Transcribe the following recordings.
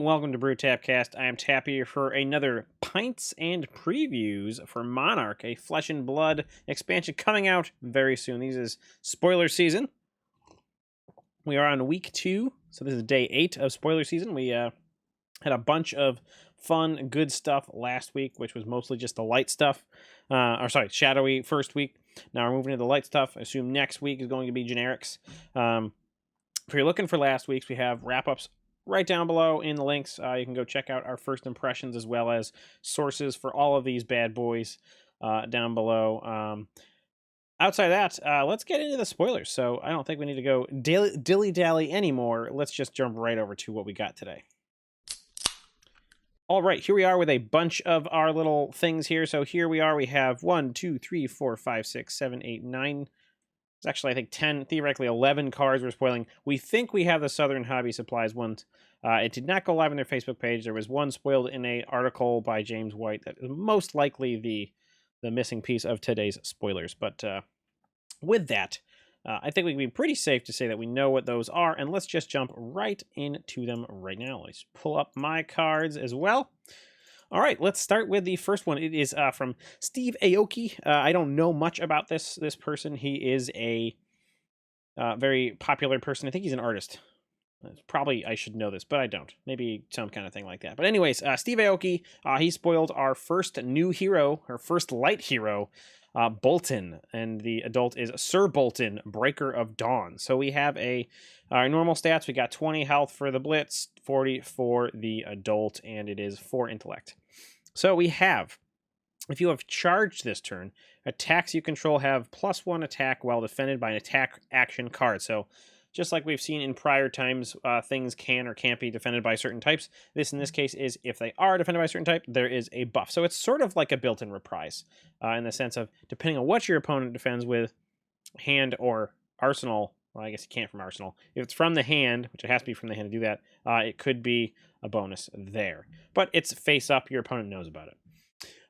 and welcome to Brew Tapcast. I am Tap here for another Pints and Previews for Monarch, a Flesh and Blood expansion coming out very soon. This is spoiler season. We are on week 2, so this is day 8 of spoiler season. We had a bunch of fun, good stuff last week, which was mostly just the light stuff. Shadowy first week. Now we're moving to the light stuff. I assume next week is going to be generics. If you're looking for last week's, we have wrap-ups right down below in the links. You can go check out our first impressions as well as sources for all of these bad boys down below. Outside of that, let's get into the spoilers. So I don't think we need to go dilly-dally anymore. Let's just jump right over to what we got today. All right, here we are with a bunch of our little things here. So here we are. We have 1, 2, 3, 4, 5, 6, 7, 8, 9. It's actually, I think, 10, theoretically 11 cards we're spoiling. We think we have the Southern Hobby Supplies ones. It did not go live on their Facebook page. There was one spoiled in an article by James White that is most likely the missing piece of today's spoilers. But with that, I think we can be pretty safe to say that we know what those are. And let's just jump right into them right now. Let's pull up my cards as well. All right, let's start with the first one. It is from Steve Aoki. I don't know much about this person. He is a very popular person. I think he's an artist. Probably I should know this, but I don't. Maybe some kind of thing like that. But anyways, Steve Aoki, he spoiled our first new hero, our first light hero, Boltyn, and the adult is Sir Boltyn, Breaker of Dawn. So we have our normal stats. We got 20 health for the Blitz, 40 for the adult, and it is 4 intellect. So we have, if you have charged this turn, attacks you control have +1 attack while defended by an attack action card. So just like we've seen in prior times, things can or can't be defended by certain types. This, in this case, is if they are defended by a certain type, there is a buff. So it's sort of like a built-in reprise in the sense of, depending on what your opponent defends with, hand or arsenal, well, I guess you can't from arsenal. If it's from the hand, which it has to be from the hand to do that, it could be a bonus there. But it's face up, your opponent knows about it.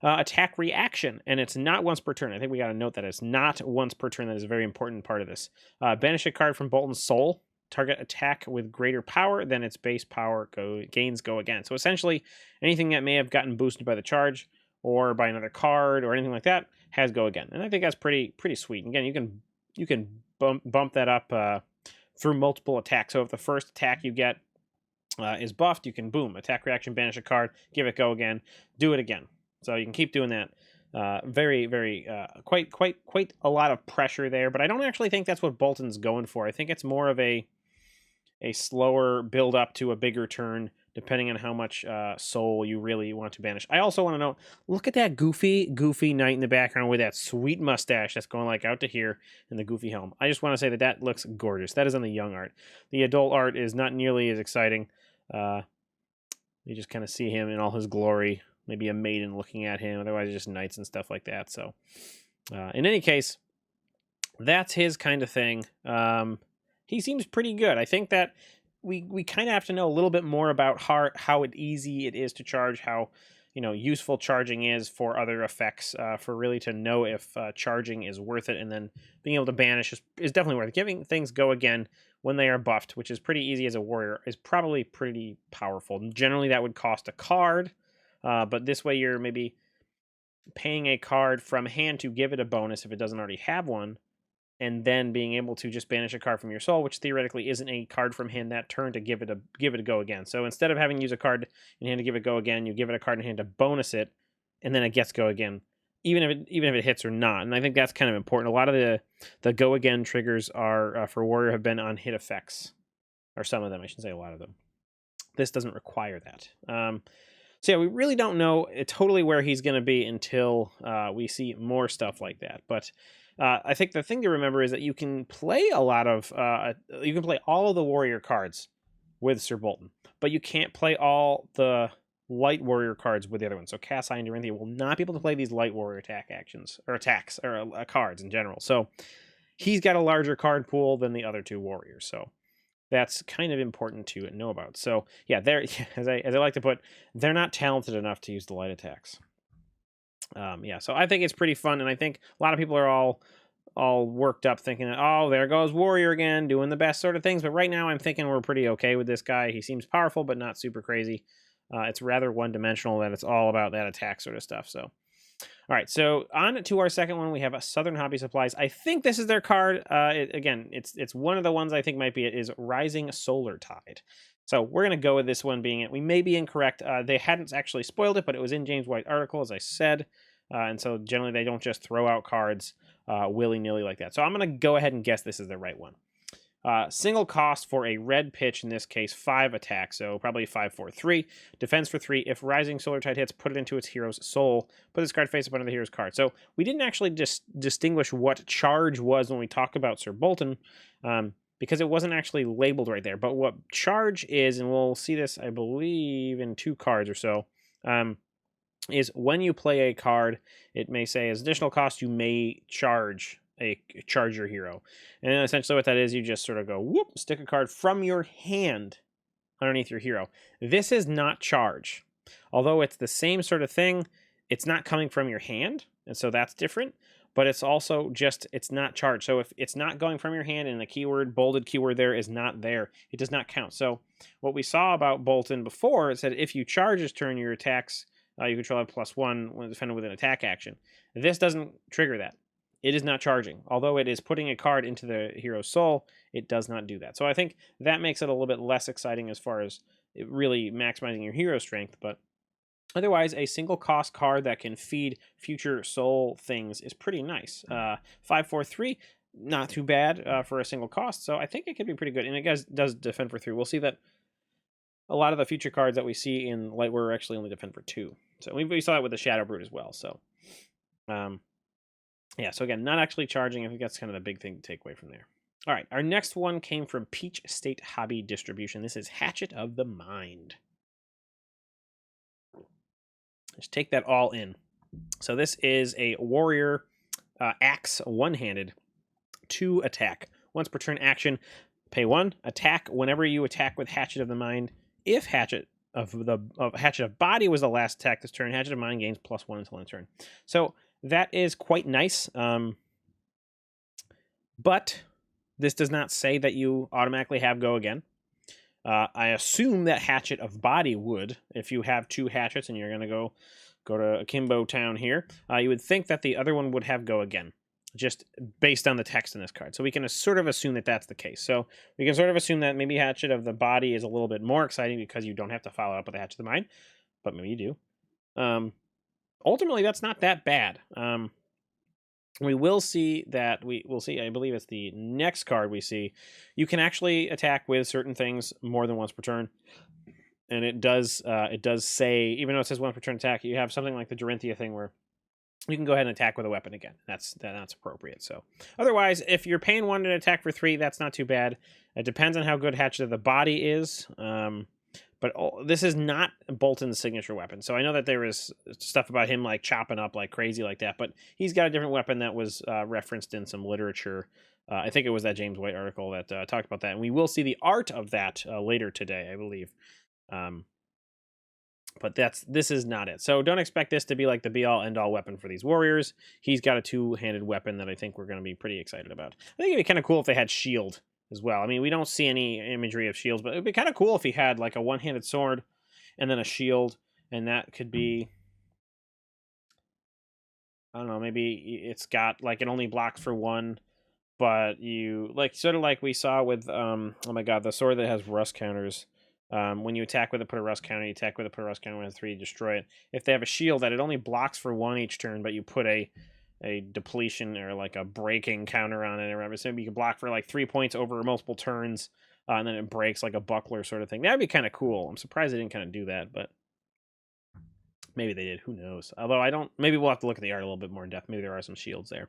Attack reaction, and it's not once per turn. I think we got to note that it's not once per turn. That is a very important part of this. Banish a card from Boltyn's Soul. Target attack with greater power than its base power gains go again. So essentially, anything that may have gotten boosted by the charge or by another card or anything like that has go again. And I think that's pretty sweet. And again, you can bump that up through multiple attacks. So if the first attack you get is buffed, you can boom, attack reaction, banish a card, give it go again, do it again. So you can keep doing that. Quite a lot of pressure there, but I don't actually think that's what Boltyn's going for. I think it's more of a slower build up to a bigger turn, depending on how much soul you really want to banish. I also want to note, look at that goofy knight in the background with that sweet mustache that's going like out to here in the goofy helm. I just want to say that looks gorgeous. That is on the young art. The adult art is not nearly as exciting. You just kind of see him in all his glory. Maybe a maiden looking at him. Otherwise, just knights and stuff like that. So, in any case, that's his kind of thing. He seems pretty good. I think that we kind of have to know a little bit more about how easy it is to charge, how useful charging is for other effects, for really to know if charging is worth it, and then being able to banish is definitely worth it. Giving things go again when they are buffed, which is pretty easy as a warrior, is probably pretty powerful. Generally, that would cost a card. But this way you're maybe paying a card from hand to give it a bonus if it doesn't already have one, and then being able to just banish a card from your soul, which theoretically isn't a card from hand that turn, to give it a go again. So instead of having to use a card in hand to give it go again, you give it a card in hand to bonus it, and then it gets go again, even if it hits or not. And I think that's kind of important. A lot of the go again triggers are for warrior have been on hit effects, or some of them. I shouldn't say a lot of them. This doesn't require that. So yeah, we really don't know totally where he's going to be until we see more stuff like that. But I think the thing to remember is that you can play all of the warrior cards with Sir Boltyn, but you can't play all the light warrior cards with the other ones. So Cassie and Dorinthia will not be able to play these light warrior attacks or cards in general. So he's got a larger card pool than the other two warriors. So that's kind of important to know about. So yeah, as I like to put, they're not talented enough to use the light attacks. So I think it's pretty fun, and I think a lot of people are all all worked up thinking, oh, there goes Warrior again, doing the best sort of things. But right now I'm thinking we're pretty okay with this guy. He seems powerful, but not super crazy. It's rather one-dimensional, that it's all about that attack sort of stuff. So, all right, so on to our second one, we have a Southern Hobby Supplies. I think this is their card. Again, it's one of the ones I think might be it, is Rising Solar Tide. So we're going to go with this one being it. We may be incorrect. They hadn't actually spoiled it, but it was in James White's article, as I said. And so generally they don't just throw out cards willy-nilly like that. So I'm going to go ahead and guess this is the right one. Single cost for a red pitch, in this case 5 attack, so probably 5/4/3. Defense for 3. If Rising Solar Tide hits, put it into its hero's soul. Put this card face up under the hero's card. So we didn't actually just distinguish what charge was when we talk about Sir Boltyn, because it wasn't actually labeled right there. But what charge is, and we'll see this, I believe, in 2 cards or so, is when you play a card, it may say as additional cost, you may charge your hero. And essentially what that is, you just sort of go, whoop, stick a card from your hand underneath your hero. This is not charge. Although it's the same sort of thing, it's not coming from your hand, and so that's different. But it's also just, it's not charge. So if it's not going from your hand and the keyword, bolded keyword there is not there, it does not count. So what we saw about Boltyn before, it said if you charge this turn, your attacks, you control have +1 when defended with an attack action. This doesn't trigger that. It is not charging. Although it is putting a card into the hero's soul, it does not do that. So I think that makes it a little bit less exciting as far as it really maximizing your hero strength. But otherwise, a single cost card that can feed future soul things is pretty nice. 5/4/3, not too bad for a single cost. So I think it could be pretty good. And it does defend for 3. We'll see that a lot of the future cards that we see in Lightwear actually only defend for 2. So we saw that with the Shadow Brood as well. So, yeah, so again, not actually charging. I think that's kind of the big thing to take away from there. All right, our next one came from Peach State Hobby Distribution. This is Hatchet of the Mind. Just take that all in. So this is a warrior axe, one-handed, 2 attack. Once per turn action, pay 1, attack whenever you attack with Hatchet of the Mind. If Hatchet of Body was the last attack this turn, Hatchet of Mind gains +1 until end turn. So that is quite nice. But this does not say that you automatically have go again. I assume that Hatchet of Body would, if you have 2 hatchets and you're going to go to Akimbo Town here, you would think that the other one would have go again, just based on the text in this card. So we can sort of assume that that's the case. So we can sort of assume that maybe Hatchet of the Body is a little bit more exciting because you don't have to follow up with a Hatchet of the Mind, but maybe you do. Ultimately, that's not that bad. We will see that we'll see. I believe it's the next card we see. You can actually attack with certain things more than once per turn, and it does say, even though it says once per turn attack, you have something like the Dorinthia thing where you can go ahead and attack with a weapon again. That's appropriate. So otherwise, if you're paying 1 to attack for 3, that's not too bad. It depends on how good Hatchet of the Body is. But this is not Boltyn's signature weapon. So I know that there is stuff about him like chopping up like crazy like that, but he's got a different weapon that was referenced in some literature. I think it was that James White article that talked about that. And we will see the art of that later today, I believe. But this is not it. So don't expect this to be like the be-all, end-all weapon for these warriors. He's got a 2-handed weapon that I think we're going to be pretty excited about. I think it'd be kind of cool if they had shield as well. I mean, we don't see any imagery of shields, but it'd be kind of cool if he had like a one-handed sword and then a shield, and that could be, I don't know, maybe it's got like it only blocks for 1, but you like sort of like we saw with oh my god, the sword that has rust counters. When you attack with it, put a rust counter. You attack with it, put a rust counter. With 3, destroy it. If they have a shield that it only blocks for 1 each turn, but you put a depletion or like a breaking counter on it or whatever. So maybe you can block for like 3 points over multiple turns, and then it breaks like a buckler sort of thing. That'd be kind of cool. I'm surprised they didn't kind of do that, but maybe they did. Who knows? Although maybe we'll have to look at the art a little bit more in depth. Maybe there are some shields there.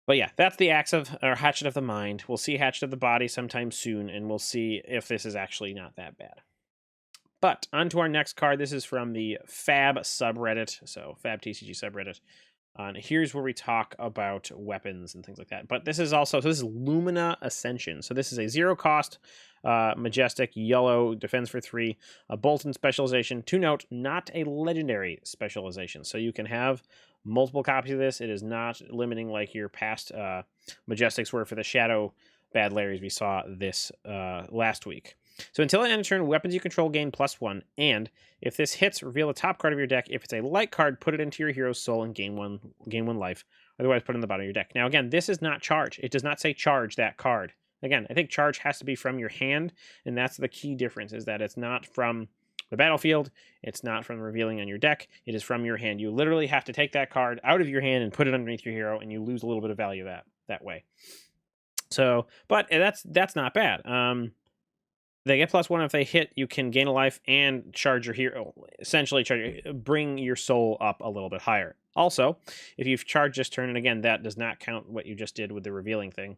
But yeah, that's the Hatchet of the Mind. We'll see Hatchet of the Body sometime soon, and we'll see if this is actually not that bad. But on to our next card. This is from the Fab subreddit, so Fab TCG subreddit. And here's where we talk about weapons and things like that. But this is also, so this is Lumina Ascension. So this is a 0 cost, majestic, yellow, defends for 3, a Boltyn specialization. To note, not a legendary specialization. So you can have multiple copies of this. It is not limiting like your past majestics were for the Shadow Bad Larrys we saw this last week. So until the end of turn, weapons you control gain +1, and if this hits, reveal the top card of your deck. If it's a light card, put it into your hero's soul and gain one life. Otherwise, put it in the bottom of your deck. Now, again, this is not charge. It does not say charge that card. Again, I think charge has to be from your hand, and that's the key difference, is that it's not from the battlefield. It's not from revealing on your deck. It is from your hand. You literally have to take that card out of your hand and put it underneath your hero, and you lose a little bit of value that way. So, but that's not bad. They get +1 if they hit. You can gain a life and charge your hero. Essentially, bring your soul up a little bit higher. Also, if you've charged this turn, and again, that does not count what you just did with the revealing thing,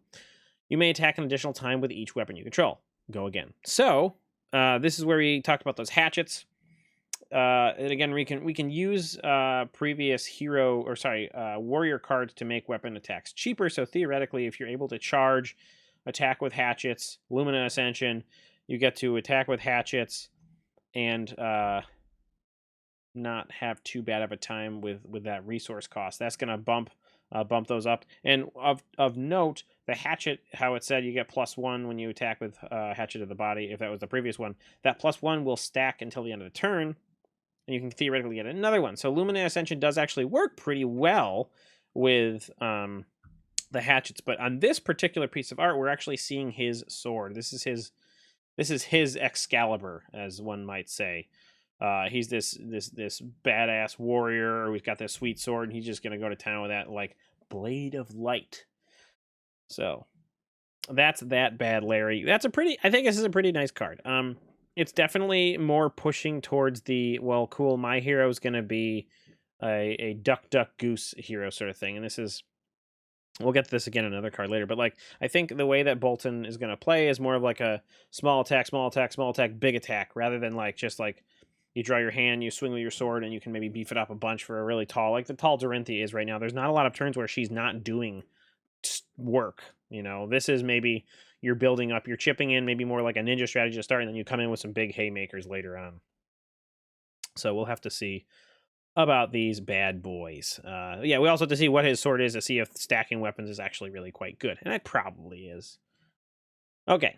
you may attack an additional time with each weapon you control. Go again. So, this is where we talked about those hatchets. And again, we can use previous warrior cards to make weapon attacks cheaper. So theoretically, if you're able to charge, attack with hatchets, Lumina Ascension, you get to attack with hatchets and not have too bad of a time with that resource cost. That's going to bump those up. And of note, the hatchet, how it said you get +1 when you attack with hatchet to the body. If that was the previous one, that +1 will stack until the end of the turn, and you can theoretically get another one. So Lumina Ascension does actually work pretty well with the hatchets. But on this particular piece of art, we're actually seeing his sword. This is his Excalibur, as one might say. He's this badass warrior. He's got this sweet sword, and he's just gonna go to town with that like blade of light. So that's that Bad Larry. I think this is a pretty nice card. It's definitely more pushing towards the, well, cool, my hero's gonna be a duck goose hero sort of thing, and this is. We'll get to this again in another card later, but like I think the way that Boltyn is going to play is more of like a small attack, big attack, rather than like just like you draw your hand, you swing with your sword, and you can maybe beef it up a bunch for a really tall, like the tall Dorinthia is right now. There's not a lot of turns where she's not doing work. You know, this is maybe you're building up, you're chipping in, maybe more like a ninja strategy to start, and then you come in with some big haymakers later on. So we'll have to see about these bad boys. Yeah, we also have to see what his sword is to see if stacking weapons is actually really quite good. And it probably is. Okay.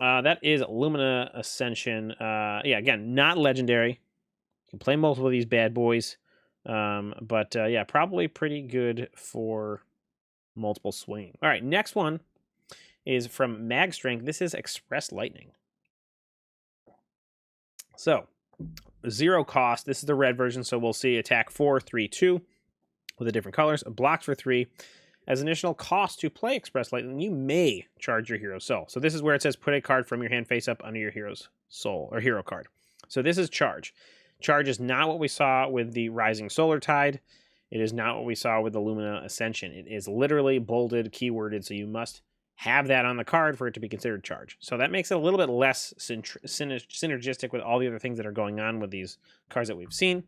That is Lumina Ascension. Yeah, again, not legendary. You can play multiple of these bad boys. But yeah, probably pretty good for multiple swinging. All right, next one is from Mag Strength. This is Express Lightning. So, 0 cost. This is the red version, so we'll see attack 4, 3, 2 with the different colors. Blocks for 3. As an additional cost to play Express Lightning, you may charge your hero's soul. So this is where it says put a card from your hand face up under your hero's soul or hero card. So this is charge. Charge is not what we saw with the Rising Solar Tide. It is not what we saw with the Lumina Ascension. It is literally bolded, keyworded, so you must have that on the card for it to be considered charge. So that makes it a little bit less synergistic with all the other things that are going on with these cards that we've seen.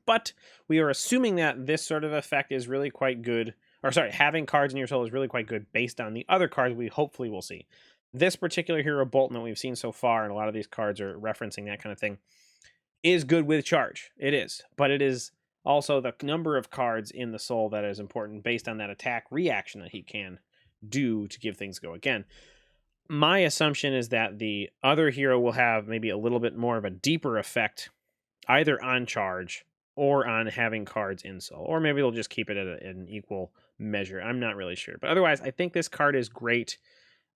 But we are assuming that this sort of effect is really quite good. Or sorry, having cards in your soul is really quite good based on the other cards we hopefully will see. This particular hero, Boltyn, that we've seen so far, and a lot of these cards are referencing that kind of thing, is good with charge. It is. But it is also the number of cards in the soul that is important based on that attack reaction that he can do to give things go again. My assumption is that the other hero will have maybe a little bit more of a deeper effect either on charge or on having cards in soul, or maybe they'll just keep it at an equal measure. I'm not really sure, but otherwise I think this card is great.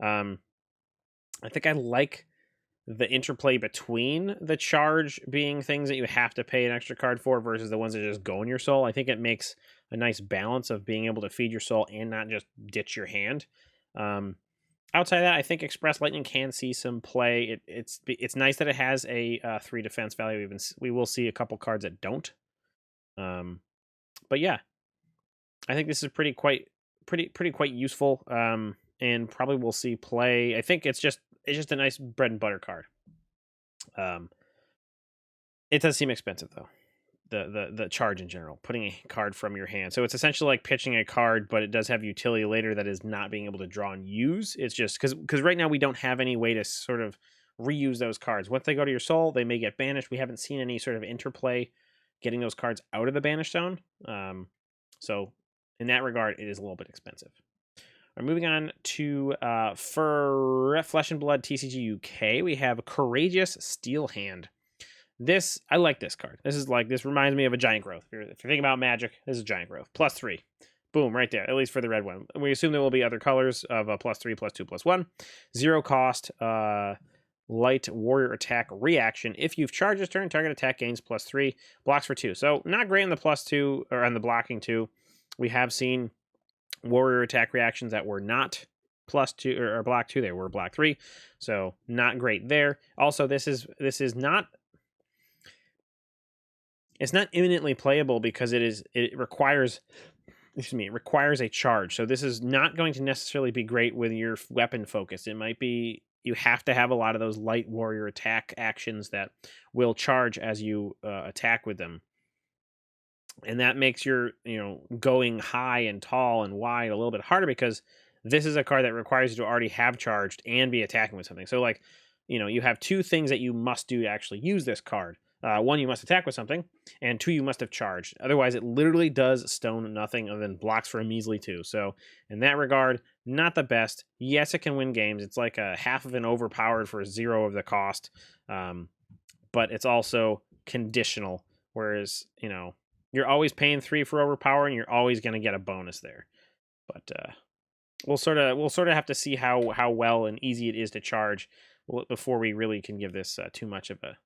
I think I like the interplay between the charge being things that you have to pay an extra card for versus the ones that just go in your soul. I think it makes a nice balance of being able to feed your soul and not just ditch your hand. Outside of that, I think Express Lightning can see some play. It's nice that it has a 3 defense value. We will see a couple cards that don't. But yeah, I think this is quite useful. And probably we'll see play. I think it's just a nice bread and butter card. It does seem expensive though. the charge in general, putting a card from your hand. So it's essentially like pitching a card, but it does have utility later that is not being able to draw and use. It's just because right now we don't have any way to sort of reuse those cards. Once they go to your soul, they may get banished. We haven't seen any sort of interplay getting those cards out of the banish zone. So in that regard, it is a little bit expensive. All right, moving on to for Flesh and Blood TCG UK, we have Courageous Steel Hand. This, I like this card. This reminds me of a Giant Growth. If you're thinking about Magic, this is Giant Growth. +3. Boom, right there, at least for the red one. We assume there will be other colors of a +3, +2, +1. 0 cost, light warrior attack reaction. If you've charged this turn, target attack gains +3, blocks for 2. So not great on the +2, or on the blocking 2. We have seen warrior attack reactions that were not +2 or block 2, they were block 3. So not great there. Also, this is not... It's not imminently playable because it requires a charge. So this is not going to necessarily be great with your weapon focus. It might be you have to have a lot of those light warrior attack actions that will charge as you attack with them. And that makes your, going high and tall and wide a little bit harder because this is a card that requires you to already have charged and be attacking with something. So like, you have 2 things that you must do to actually use this card. 1, you must attack with something, and 2, you must have charged. Otherwise, it literally does stone nothing and then blocks for a measly 2. So in that regard, not the best. Yes, it can win games. It's like a half of an overpowered for 0 of the cost, but it's also conditional. Whereas, you're always paying 3 for overpower, and you're always going to get a bonus there. But we'll sort of have to see how well and easy it is to charge before we really can give this too much of a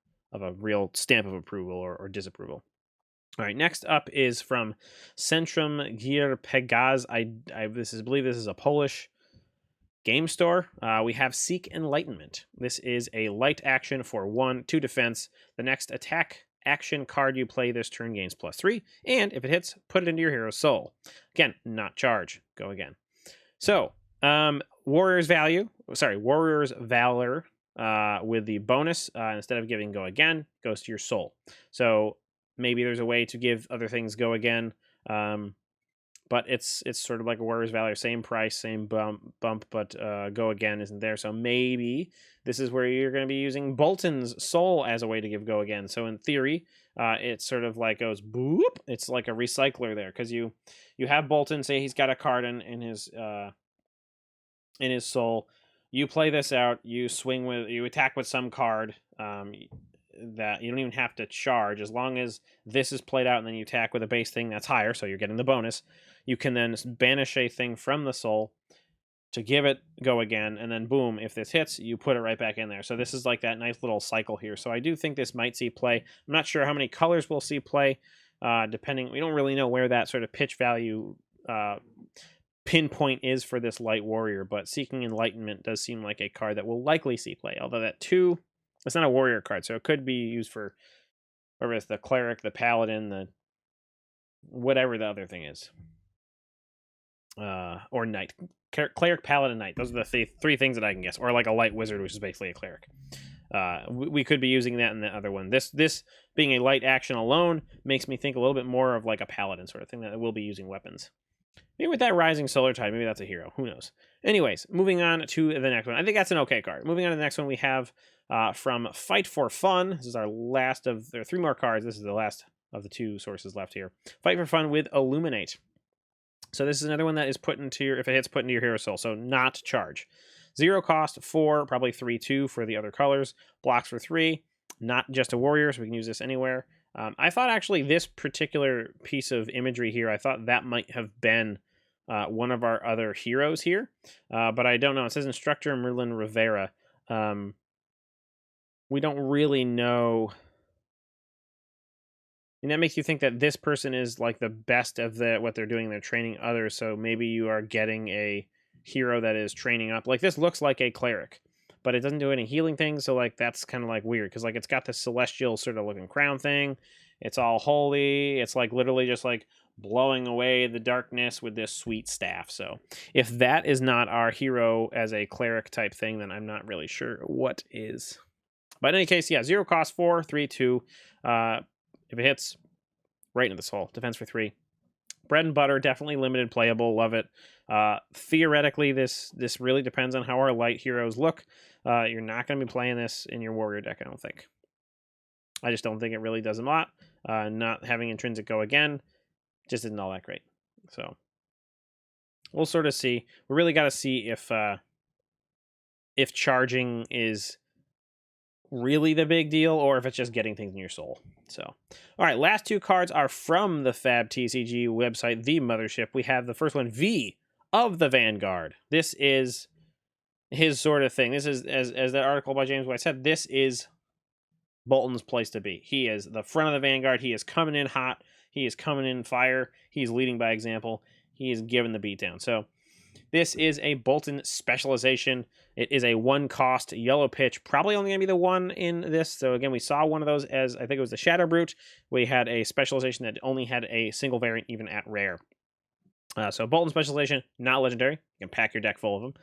real stamp of approval or disapproval. All right, next up is from Centrum Gier Pegaz. I believe this is a Polish game store. We have Seek Enlightenment. This is a light action for 1, 2 defense. The next attack action card you play this turn gains +3, and if it hits, put it into your hero's soul. Again, not charge. Go again. So, Warrior's Valor with the bonus, instead of giving go again, goes to your soul. So maybe there's a way to give other things go again, but it's sort of like a Warrior's Valor, same price, same bump, but go again isn't there. So maybe this is where you're going to be using Boltyn's soul as a way to give go again. So in theory, it sort of like goes boop. It's like a recycler there because you have Boltyn, say he's got a card in his soul. You play this out, you attack with some card that you don't even have to charge. As long as this is played out and then you attack with a base thing that's higher, so you're getting the bonus, you can then banish a thing from the soul to give it go again, and then boom, if this hits, you put it right back in there. So this is like that nice little cycle here. So I do think this might see play. I'm not sure how many colors we'll see play, depending. We don't really know where that sort of pitch value pinpoint is for this light warrior, but Seeking Enlightenment does seem like a card that will likely see play, although that 2, it's not a warrior card, so it could be used for whether it's the cleric, the paladin, the whatever the other thing is, or knight. Cleric, paladin, knight. Those are the 3 things that I can guess, or like a light wizard, which is basically a cleric. We could be using that in the other one. This being a light action alone makes me think a little bit more of like a paladin sort of thing that will be using weapons. Maybe with that Rising Solar Tide, maybe that's a hero. Who knows? Anyways, moving on to the next one. I think that's an okay card. Moving on to the next one, we have from Fight for Fun. This is our last of... There are 3 more cards. This is the last of the 2 sources left here. Fight for Fun with Illuminate. So this is another one that is put into your... If it hits, put into your hero soul. So not charge. 0 cost, 4, probably 3/2 for the other colors. Blocks for 3. Not just a warrior, so we can use this anywhere. I thought actually this particular piece of imagery here, I thought that might have been... one of our other heroes here, but I don't know. It says Instructor Merlin Rivera. We don't really know. And that makes you think that this person is like the best of what they're doing. They're training others, so maybe you are getting a hero that is training up. Like this looks like a cleric, but it doesn't do any healing things, so like that's kind of like weird because like it's got this celestial sort of looking crown thing. It's all holy. It's like literally just like blowing away the darkness with this sweet staff. So if that is not our hero as a cleric type thing, then I'm not really sure what is. But in any case, yeah, 0 cost, 4, 3/2. If it hits, right into the soul. Defense for 3. Bread and butter, definitely limited playable. Love it. Theoretically, this really depends on how our light heroes look. You're not going to be playing this in your warrior deck, I don't think. I just don't think it really does a lot. Not having intrinsic go again just isn't all that great. So we'll sort of see. We really got to see if charging is really the big deal or if it's just getting things in your soul. So, all right, last 2 cards are from the Fab TCG website, the mothership. We have the first one, V of the Vanguard. This is his sort of thing. This is, as that article by James White said, this is Boltyn's place to be. He is the front of the Vanguard. He is coming in hot. He is coming in fire. He's leading by example. He is giving the beatdown. So this is a Boltyn specialization. It is a 1-cost yellow pitch. Probably only going to be the one in this. So again, we saw one of those as, I think it was the Shadow Brute. We had a specialization that only had a single variant, even at rare. So Boltyn specialization, not legendary. You can pack your deck full of them.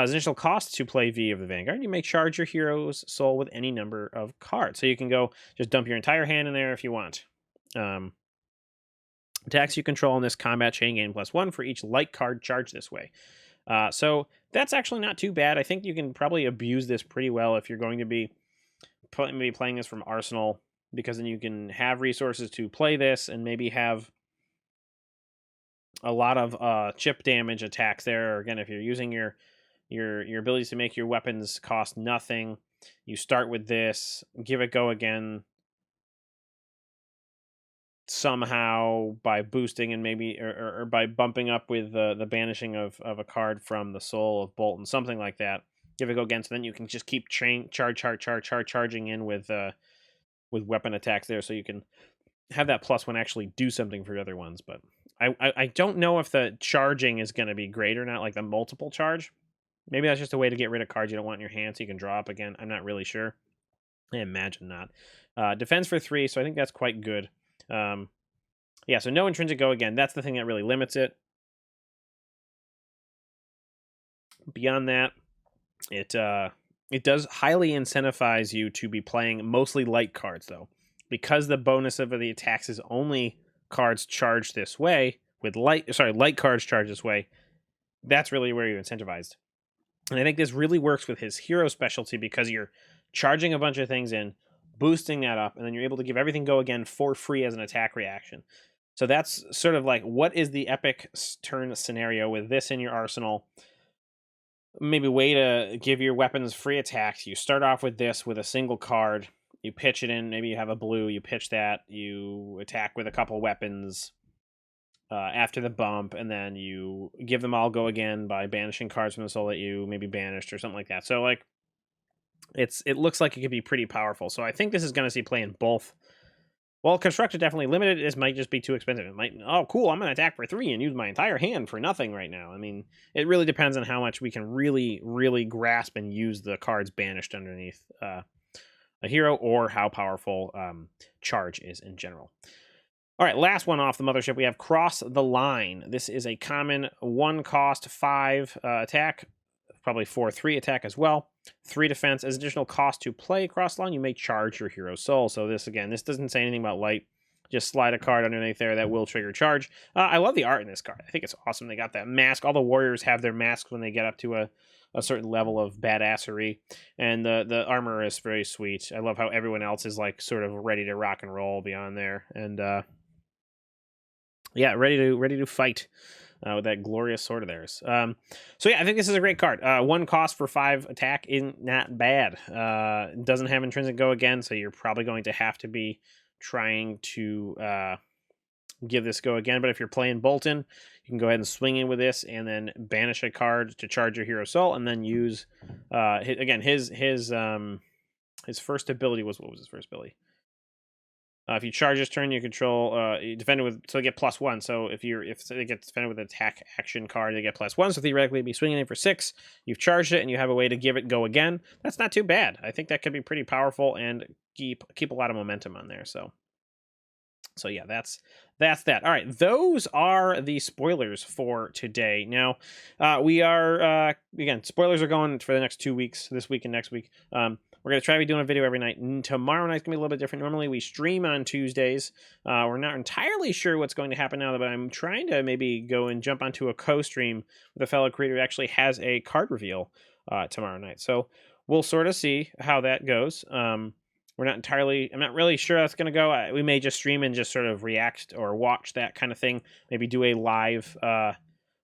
His initial cost to play V of the Vanguard, you may charge your hero's soul with any number of cards. So you can go just dump your entire hand in there if you want. Attacks you control in this combat chain gain +1 for each light card charged this way. So that's actually not too bad. I think you can probably abuse this pretty well if you're going to be maybe playing this from Arsenal, because then you can have resources to play this and maybe have a lot of chip damage attacks there. Or again, if you're using your abilities to make your weapons cost nothing, you start with this, give it go again somehow by boosting and maybe or by bumping up with the banishing of a card from the soul of Boltyn, something like that. Give it go again, so then you can just keep charging in with weapon attacks there, so you can have that +1 actually do something for the other ones. But I don't know if the charging is going to be great or not, like the multiple charge. Maybe that's just a way to get rid of cards you don't want in your hand so you can draw up again. I'm not really sure. I imagine not. Defense for 3, so I think that's quite good. Yeah, so no intrinsic go again. That's the thing that really limits it. Beyond that, it does highly incentivize you to be playing mostly light cards, though. Because the bonus of the attacks is only cards charged this way, with light cards charged this way, that's really where you're incentivized. And I think this really works with his hero specialty, because you're charging a bunch of things in, boosting that up, and then you're able to give everything go again for free as an attack reaction. So that's sort of like, what is the epic turn scenario with this in your arsenal? Maybe way to give your weapons free attacks. You start off with this with a single card, you pitch it in, maybe you have a blue, you pitch that, you attack with a couple weapons after the bump, and then you give them all go again by banishing cards from the soul that you maybe banished or something like that. So like, it looks like it could be pretty powerful. So I think this is going to see play in both. Well, constructed definitely limited. This might just be too expensive. It might, oh cool, I'm going to attack for 3 and use my entire hand for nothing right now. I mean, it really depends on how much we can really, really grasp and use the cards banished underneath a hero, or how powerful charge is in general. All right, last one off the mothership, we have Cross the Line. This is a common 1-cost 5 attack, probably 4/3 attack as well. 3 defense. As additional cost to play Cross the Line, you may charge your hero's soul. So this, again, this doesn't say anything about light. Just slide a card underneath there that will trigger charge. I love the art in this card. I think it's awesome. They got that mask. All the warriors have their masks when they get up to a certain level of badassery, and the armor is very sweet. I love how everyone else is like sort of ready to rock and roll beyond there, and yeah, ready to fight with that glorious sword of theirs. So yeah, I think this is a great card. 1 cost for 5 attack isn't not bad. Doesn't have intrinsic go again, so you're probably going to have to be trying to give this go again. But if you're playing Boltyn, you can go ahead and swing in with this, and then banish a card to charge your hero soul, and then use his first ability was, what was his first ability? If you charge this turn, you control you defend it with, so they get +1. So if they get defended with an attack action card, they get +1. So theoretically, it'd be swinging in for 6. You've charged it, and you have a way to give it go again. That's not too bad. I think that could be pretty powerful and keep a lot of momentum on there. So yeah, that's that. All right, those are the spoilers for today. Now, we are again, spoilers are going for the next 2 weeks, this week and next week. We're going to try to be doing a video every night. Tomorrow night's going to be a little bit different. Normally we stream on Tuesdays. We're not entirely sure what's going to happen now, but I'm trying to maybe go and jump onto a co-stream with a fellow creator who actually has a card reveal tomorrow night. So we'll sort of see how that goes. I'm not really sure how that's going to go. We may just stream and just sort of react or watch that kind of thing. Maybe do a live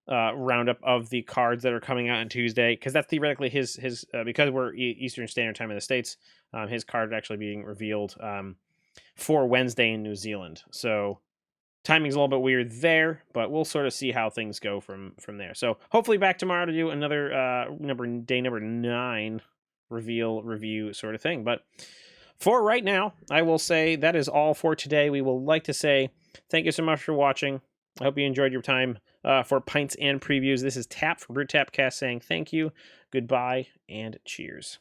roundup of the cards that are coming out on Tuesday, because that's theoretically his because we're Eastern Standard Time in the States, his card actually being revealed for Wednesday in New Zealand. So timing's a little bit weird there, but we'll sort of see how things go from there. So hopefully back tomorrow to do another day number 9 reveal review sort of thing. But for right now, I will say that is all for today. We will like to say thank you so much for watching. I hope you enjoyed your time for Pints and Previews. This is Tap from Brew Tapcast saying thank you, goodbye, and cheers.